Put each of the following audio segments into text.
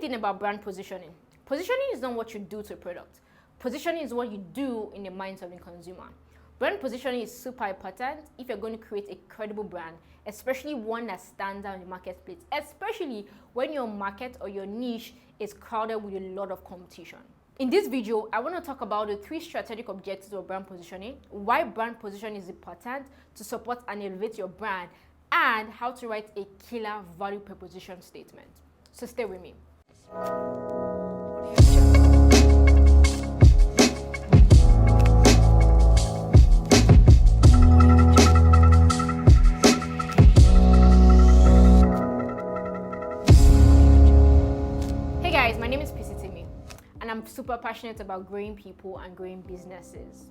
thing about brand positioning. Positioning is not what you do to a product. Positioning is what you do in the minds of the consumer. Brand positioning is super important if you're going to create a credible brand, especially one that stands out in the marketplace, especially when your market or your niche is crowded with a lot of competition. In this video, I want to talk about the 3 strategic objectives of brand positioning, why brand positioning is important to support and elevate your brand, and how to write a killer value proposition statement. So stay with me. Hey guys, my name is Itimi, and I'm super passionate about growing people and growing businesses.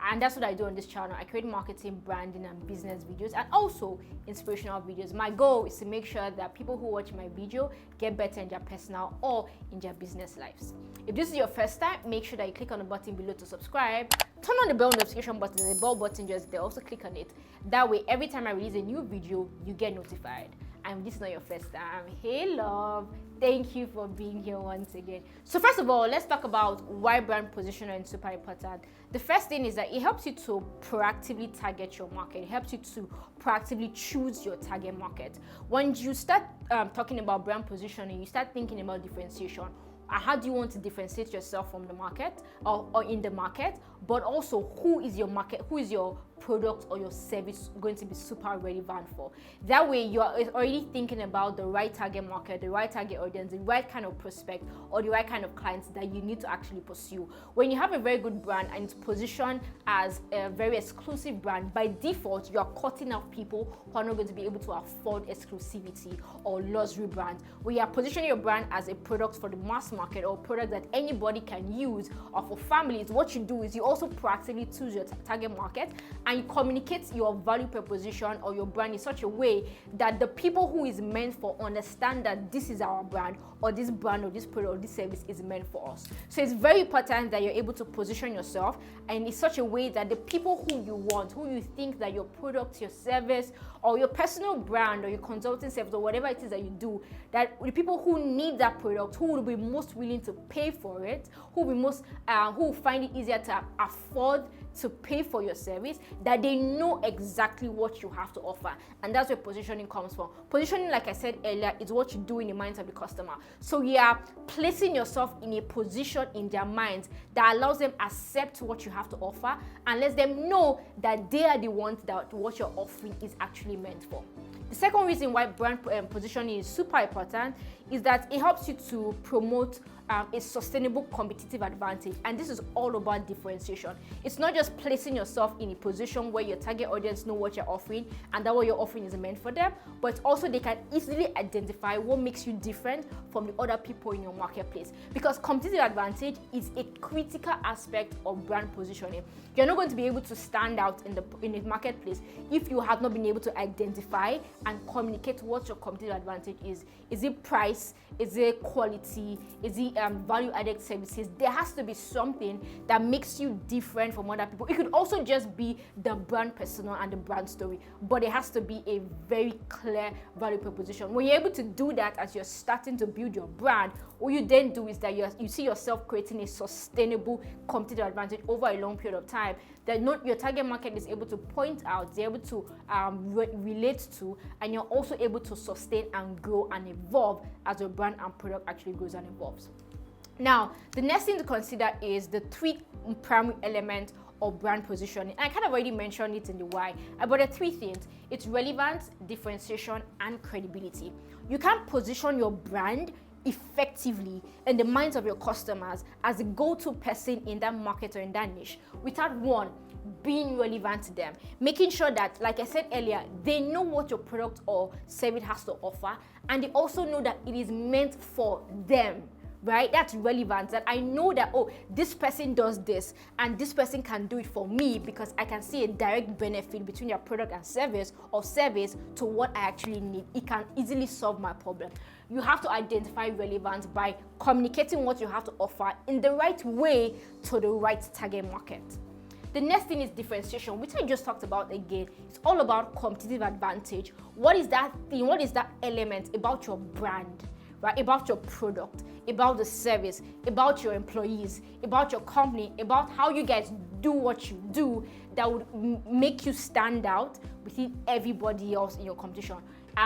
And that's what I do on this channel. I create marketing, branding, and business videos, and also inspirational videos. My goal is to make sure that people who watch my video get better in their personal or in their business lives. If this is your first time, make sure that you click on the button below to subscribe. Turn on the bell notification button. There's a bell button just there. Also click on it. That way, every time I release a new video, you get notified. And if this is not your first time, hey love, thank you for being here once again. So first of all, let's talk about why brand positioning is super important. The first thing is that it helps you to proactively target your market. It helps you to proactively choose your target market. When you start talking about brand positioning, you start thinking about differentiation. How do you want to differentiate yourself from the market or in the market, but also who is your market, who is your product or your service going to be super relevant for? That way you are already thinking about the right target market, the right target audience, the right kind of prospect or the right kind of clients that you need to actually pursue. When you have a very good brand and it's positioned as a very exclusive brand, by default you are cutting out people who are not going to be able to afford exclusivity or luxury brands. When you are positioning your brand as a product for the mass market or product that anybody can use or for families, what you do is you also proactively choose your target market and you communicate your value proposition or your brand in such a way that the people who is meant for understand that this is our brand or this brand or this product or this service is meant for us. So it's very important that you're able to position yourself and in such a way that the people who you want, who you think that your product, your service or your personal brand or your consulting service or whatever it is that you do, that the people who need that product, who will be most willing to pay for it, who will find it easier to afford to pay for your service, that they know exactly what you have to offer. And that's where positioning comes from. Positioning, like I said earlier, is what you do in the minds of the customer. So you are placing yourself in a position in their minds that allows them accept what you have to offer and lets them know that they are the ones that what you're offering is actually meant for. The second reason why brand positioning is super important is that it helps you to promote a sustainable competitive advantage, and this is all about differentiation. It's not just placing yourself in a position where your target audience know what you're offering and that what you're offering is meant for them, but also they can easily identify what makes you different from the other people in your marketplace, because competitive advantage is a critical aspect of brand positioning. You're not going to be able to stand out in the marketplace if you have not been able to identify and communicate what your competitive advantage is. Is it price? Is it quality? Is it value added services? There has to be something that makes you different from other people. It could also just be the brand persona and the brand story, but it has to be a very clear value proposition. When you're able to do that as you're starting to build your brand, what you then do is that you see yourself creating a sustainable competitive advantage over a long period of time that your target market is able to point out, they're able to relate to, and you're also able to sustain and grow and evolve as your brand and product actually grows and evolves. Now, the next thing to consider is the 3 primary elements of brand positioning. I kind of already mentioned it in the why, but the 3 things: it's relevance, differentiation, and credibility. You can't position your brand effectively in the minds of your customers as a go-to person in that market or in that niche without one, being relevant to them, making sure that, like I said earlier, they know what your product or service has to offer, and they also know that it is meant for them. Right? That's relevant, that I know that, oh, this person does this and this person can do it for me because I can see a direct benefit between your product and service or service to what I actually need. It can easily solve my problem. You have to identify relevance by communicating what you have to offer in the right way to the right target market. The next thing is differentiation, which I just talked about again. It's all about competitive advantage. What is that thing? What is that element about your brand? right? About your product, about the service, about your employees, about your company, about how you guys do what you do that would make you stand out within everybody else in your competition.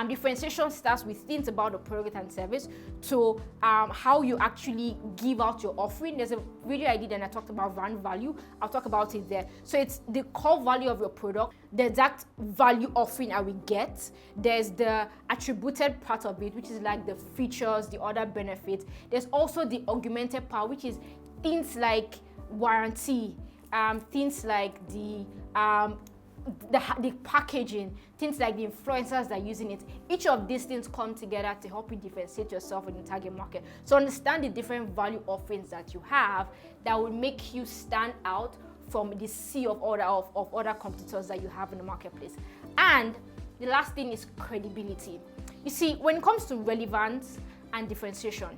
Differentiation starts with things about the product and service to how you actually give out your offering. There's a video I did and I talked about brand value. I'll talk about it there. So it's the core value of your product, the exact value offering I will get. There's the attributed part of it, which is like the features, the other benefits. There's also the augmented part, which is things like warranty, things like the packaging, things like the influencers that are using it. Each of these things come together to help you differentiate yourself in the target market. So understand the different value offerings that you have that will make you stand out from the sea of other competitors that you have in the marketplace. And the last thing is credibility. You see, when it comes to relevance and differentiation,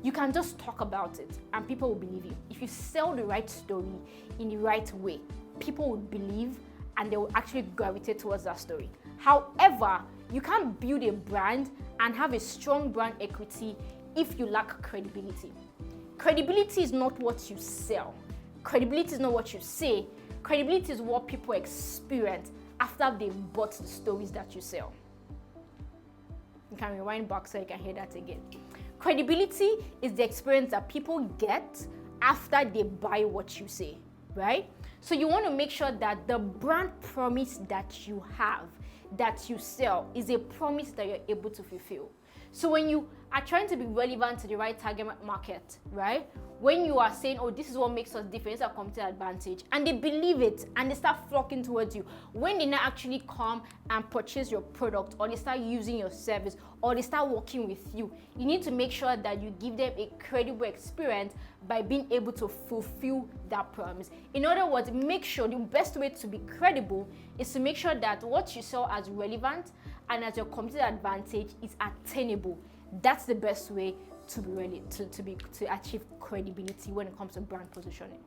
you can just talk about it and people will believe you. If you sell the right story in the right way, people will believe and they will actually gravitate towards that story. However, you can't build a brand and have a strong brand equity if you lack credibility. Credibility is not what you sell. Credibility is not what you say. Credibility is what people experience after they've bought the stories that you sell. You can rewind back so you can hear that again. Credibility is the experience that people get after they buy what you say, right? So you want to make sure that the brand promise that you have, that you sell, is a promise that you're able to fulfill. So when you are trying to be relevant to the right target market, right? When you are saying, oh, this is what makes us different, it's our competitive advantage, and they believe it and they start flocking towards you. When they now actually come and purchase your product, or they start using your service, or they start working with you, you need to make sure that you give them a credible experience by being able to fulfill that promise. In other words, make sure the best way to be credible is to make sure that what you sell as relevant and as your competitive advantage is attainable. That's the best way to be ready to achieve credibility when it comes to brand positioning.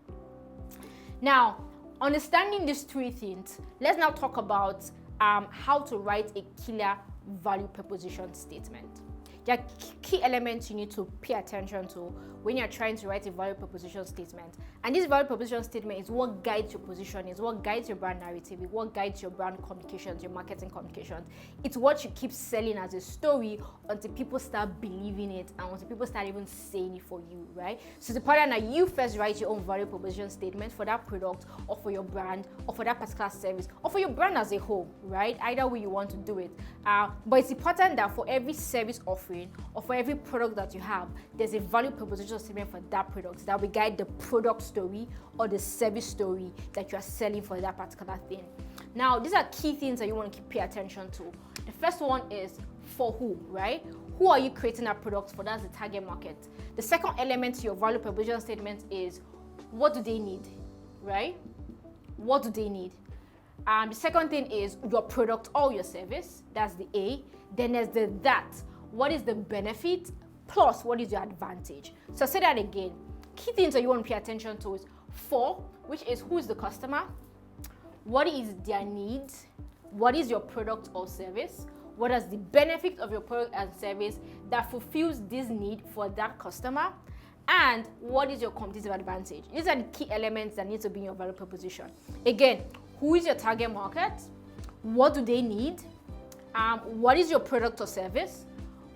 Now, understanding these three things, let's now talk about how to write a killer value proposition statement. There are key elements you need to pay attention to when you're trying to write a value proposition statement. And this value proposition statement is what guides your position, is what guides your brand narrative, is what guides your brand communications, your marketing communications. It's what you keep selling as a story until people start believing it and until people start even saying it for you, right? So it's important that you first write your own value proposition statement for that product or for your brand or for that particular service or for your brand as a whole, right? Either way you want to do it. But it's important that for every service offering or for every product that you have, there's a value proposition statement for that product that will guide the product story or the service story that you are selling for that particular thing. Now, these are key things that you want to pay attention to. The first one is for who, right? Who are you creating that product for? That's the target market. The second element to your value proposition statement is what do they need, right? What do they need? The second thing is your product or your service. That's the A. Then there's the that. What is the benefit? Plus, what is your advantage? So say that again. Key things that you want to pay attention to is for, which is who is the customer, what is their needs, what is your product or service, what is the benefit of your product and service that fulfills this need for that customer, and what is your competitive advantage. These are the key elements that need to be in your value proposition. Again, who is your target market? What do they need? What is your product or service?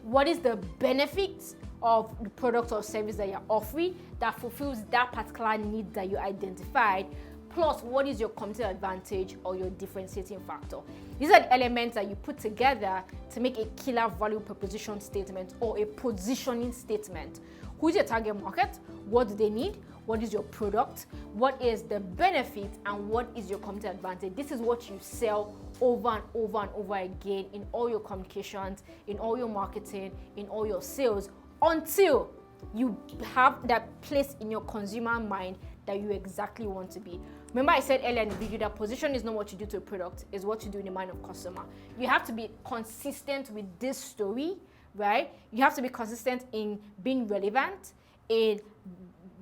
What is the benefits of the product or service that you're offering that fulfills that particular need that you identified? Plus, what is your competitive advantage or your differentiating factor? These are the elements that you put together to make a killer value proposition statement or a positioning statement. Who is your target market? What do they need? What is your product? What is the benefit? And what is your competitive advantage? This is what you sell over and over and over again in all your communications, in all your marketing, in all your sales, until you have that place in your consumer mind that you exactly want to be. Remember I said earlier in the video that position is not what you do to a product, it's what you do in the mind of customer. You have to be consistent with this story, right? You have to be consistent in being relevant, in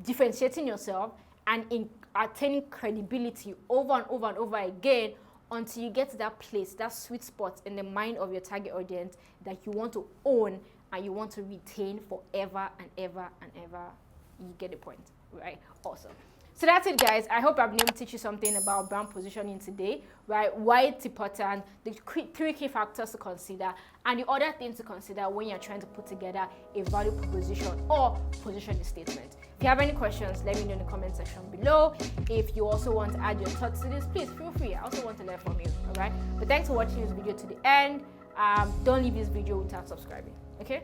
differentiating yourself, and in attaining credibility over and over and over again until you get to that place, that sweet spot in the mind of your target audience that you want to own and you want to retain forever and ever and ever. You get the point, right? Awesome. So that's it, guys. I hope I've been able to teach you something about brand positioning today, right? Why it's important, the three key factors to consider, and the other things to consider when you're trying to put together a value proposition or positioning statement. If you have any questions, let me know in the comment section below. If you also want to add your thoughts to this, please feel free. I also want to learn from you, all right? But thanks for watching this video to the end. Don't leave this video without subscribing, okay?